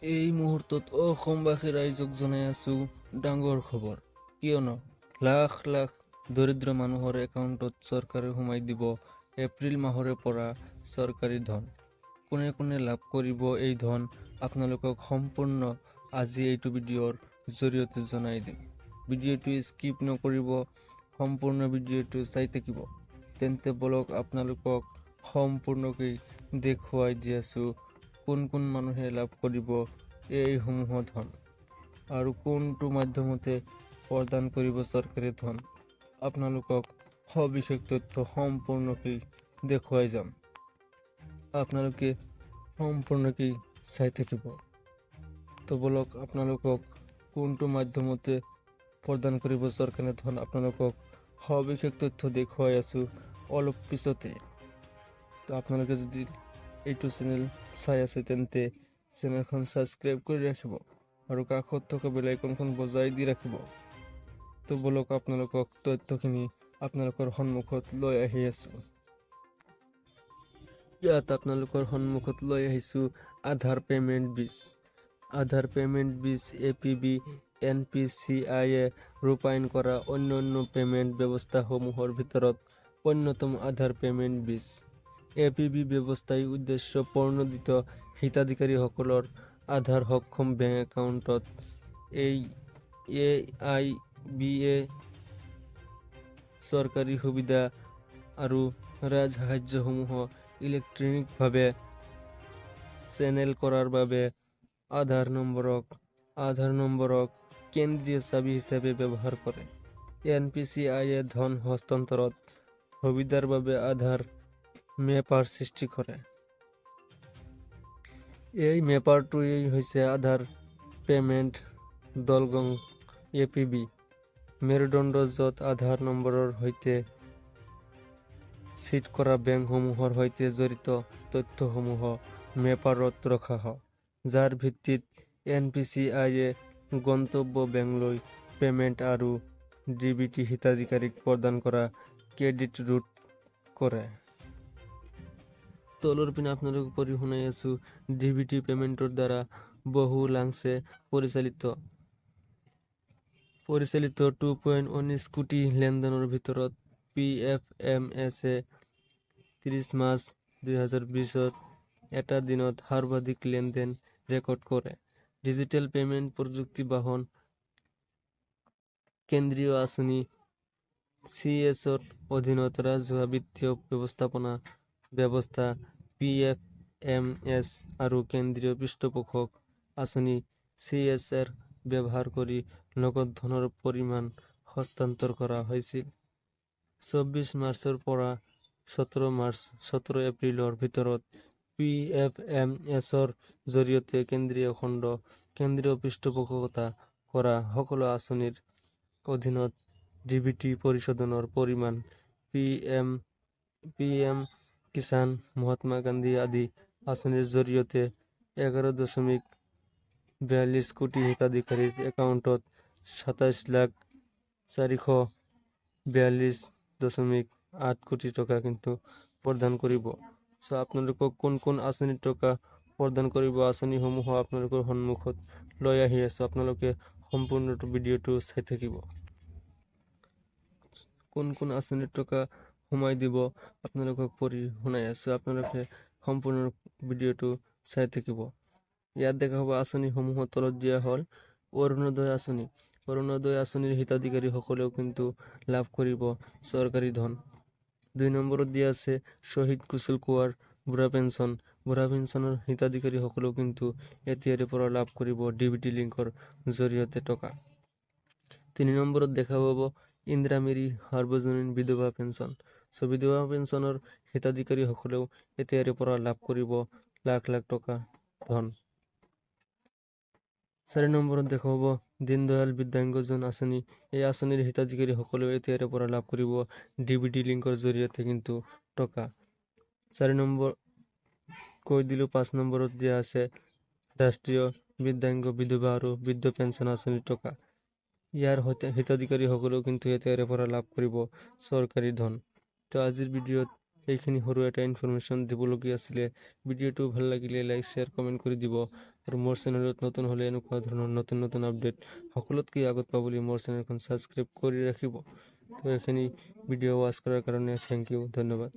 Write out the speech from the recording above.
এই মুহূৰ্তত অসমবাসীৰ ৰাইজক জনাই আছো ডাঙৰ খবৰ, কিয়নো লাখ লাখ দৰিদ্ৰ মানুহৰ একাউণ্টত চৰকাৰে সোমাই দিব এপ্ৰিল মাহৰে পৰা চৰকাৰী ধন। কোনে কোনে লাভ কৰিব এই ধন আপোনালোকক সম্পূৰ্ণ আজি এইটো ভিডিঅ'ৰ জৰিয়তে জনাই দিম। ভিডিঅ'টো স্কিপ নকৰিব, সম্পূৰ্ণ ভিডিঅ'টো চাই থাকিব। তেন্তে বলক আপোনালোকক সম্পূৰ্ণকৈ দেখুৱাই দি আছো কোন কোন মানুহে লাভ কৰিব এইসমূহ ধন আৰু কোনটো মাধ্যমতে প্ৰদান কৰিব চৰকাৰী ধন। আপোনালোকক সবিশেষ তথ্য সম্পূৰ্ণকৈ দেখুৱাই যাম, আপোনালোকে সম্পূৰ্ণকৈ চাই থাকিব। তো বলক আপোনালোকক কোনটো মাধ্যমতে প্ৰদান কৰিব চৰকাৰী ধন আপোনালোকক সবিশেষ তথ্য দেখুৱাই আছো অলপ পিছতে। তো আপোনালোকে যদি এইটো চেনেল চাই আছে তেন্তে চেনেলখন সাবস্ক্ৰাইব কৰি ৰাখিব আৰু কাষত থকা বেল আইকনখন বজাই দি ৰাখিব। তো বলক আপোনালোকক তথ্যখিনি আপোনালোকৰ সন্মুখত লৈ আহি আছো। ইয়াত আপোনালোকৰ সন্মুখত লৈ আহিছো আধাৰ পেমেণ্ট বিল। আধাৰ পেমেণ্ট বিল APB NPCI ৰূপায়ণ কৰা অন্যান্য পেমেণ্ট ব্যৱস্থাসমূহৰ ভিতৰত অন্যতম আধাৰ পেমেণ্ট বিল। APB ব্যৱস্থাই উদ্দেশ্য প্ৰণোদিত হিতাধিকাৰীসকলৰ আধাৰ সক্ষম বেংক একাউণ্টত AIBA চৰকাৰী সুবিধা আৰু ৰাজসাহায্যসমূহ ইলেক্ট্ৰনিকভাৱে চেনেল কৰাৰ বাবে আধাৰ নম্বৰক কেন্দ্ৰীয় চাবি হিচাপে ব্যৱহাৰ কৰে। NPCI ধন হস্তান্তৰত সুবিধাৰ বাবে আধাৰ মেপাৰ সৃষ্টি কৰে। এই মেপাৰটোৱেই হৈছে আধাৰ পেমেণ্ট দলগং APB মেৰুদণ্ড, য'ত আধাৰ নম্বৰৰ সৈতে চিট কৰা বেংকসমূহৰ সৈতে জড়িত তথ্যসমূহ মেপাৰত ৰখা হয়, যাৰ ভিত্তিত NPCI গন্তব্য বেংকলৈ পেমেণ্ট আৰু DBT হিতাধিকাৰীক প্ৰদান কৰা ক্ৰেডিট ৰুট কৰে। তলৰ পিনে আপোনালোকক পঢ়ি শুনাই আছো DBT পেমেণ্টৰ দ্বাৰা বহুলাংশে পৰিচালিত 2.19 কোটি লেনদেনৰ ভিতৰত PFMS 30 মাৰ্চ 2020 এটা দিনত সৰ্বাধিক লেনদেন ৰেকৰ্ড কৰে। ডিজিটেল পেমেণ্ট প্ৰযুক্তি বাহন কেন্দ্ৰীয় আঁচনি CS অধীনত ৰাজহুৱা বিত্তীয় ব্যৱস্থাপনা ব্যৱস্থা PFMS আৰু কেন্দ্ৰীয় পৃষ্ঠপোষক আঁচনি CSR ব্যৱহাৰ কৰি নগদ ধনৰ পৰিমাণ হস্তান্তৰ কৰা হৈছিল। 24 মাৰ্চৰ পৰা 17 এপ্ৰিলৰ ভিতৰত PFMSৰ জৰিয়তে কেন্দ্ৰীয় খণ্ড কেন্দ্ৰীয় পৃষ্ঠপোষকতা কৰা সকলো আঁচনিৰ অধীনত DBT পৰিশোধনৰ পৰিমাণ PM কিষাণ, মহাত্মা গান্ধী আদি আঁচনিৰ জৰিয়তে 11.42 কোটি হিতাধিকাৰীৰ একাউণ্টত 27,442.8 কোটি টকা কিন্তু প্ৰদান কৰিব। আপোনালোকক কোন কোন আঁচনিৰ টকা প্ৰদান কৰিব আঁচনিসমূহ আপোনালোকৰ সন্মুখত লৈ আহি আছো, আপোনালোকে সম্পূৰ্ণ ভিডিঅ'টো চাই থাকিব। কোন কোন আঁচনিৰ টকা সোমাই দিব আপোনালোকক পঢ়ি শুনাই আছো, আপোনালোকে সম্পূৰ্ণ ভিডিঅ'টো চাই থাকিব। ইয়াত দেখা হ'ব আঁচনিসমূহৰ তলত দিয়া হ'ল অৰুণোদয় আঁচনি। অৰুণোদয় আঁচনিৰ হিতাধিকাৰীসকলেও কিন্তু লাভ কৰিব চৰকাৰী ধন। 2 নম্বৰত দিয়া আছে শ্বহীদ কুশল কোঁৱৰ বুঢ়া পেঞ্চন। বুঢ়া পেঞ্চনৰ হিতাধিকাৰীসকলেও কিন্তু এতিয়াৰে পৰা লাভ কৰিব DBT লিংকৰ জৰিয়তে টকা। 3 নম্বৰত দেখা পাব ইন্দিৰা মেৰী সাৰ্বজনীন বিধৱা পেঞ্চন। বিধৱা পেঞ্চনৰ হিতাধিকাৰীসকলেও এতিয়াৰে পৰা লাভ কৰিব লাখ লাখ টকা ধন। 4 নম্বৰত দেখা পাব দীনদয়াল বিদ্যাংগজন আঁচনি। এই আঁচনিৰ হিতাধিকাৰীসকলেও এতিয়াৰে পৰা লাভ কৰিব DBT লিংকৰ জৰিয়তে কিন্তু টকা। 4 নম্বৰ কৈ দিলো। 5 নম্বৰত দিয়া আছে ৰাষ্ট্ৰীয় বিদ্যাংগ বিধৱা আৰু বৃদ্ধ পেঞ্চন আঁচনিৰ টকা। ইয়াৰ হিতাধিকাৰীসকলেও কিন্তু এতিয়াৰে পৰা লাভ কৰিব চৰকাৰী ধন। তো আজিৰ ভিডিঅ'ত এইখিনি সৰু এটা ইনফৰমেশ্যন দিবলগীয়া আছিলে। ভিডিঅ'টো ভাল লাগিলে লাইক শ্বেয়াৰ কমেণ্ট কৰি দিব আৰু মোৰ চেনেলত নতুন হ'লে এনেকুৱা ধৰণৰ নতুন নতুন আপডেট সকলোতকৈ আগত পাবলৈ মোৰ চেনেলখন ছাবস্ক্ৰাইব কৰি ৰাখিব। তো এইখিনি ভিডিঅ' ৱাচ কৰাৰ কাৰণে থেংক ইউ, ধন্যবাদ।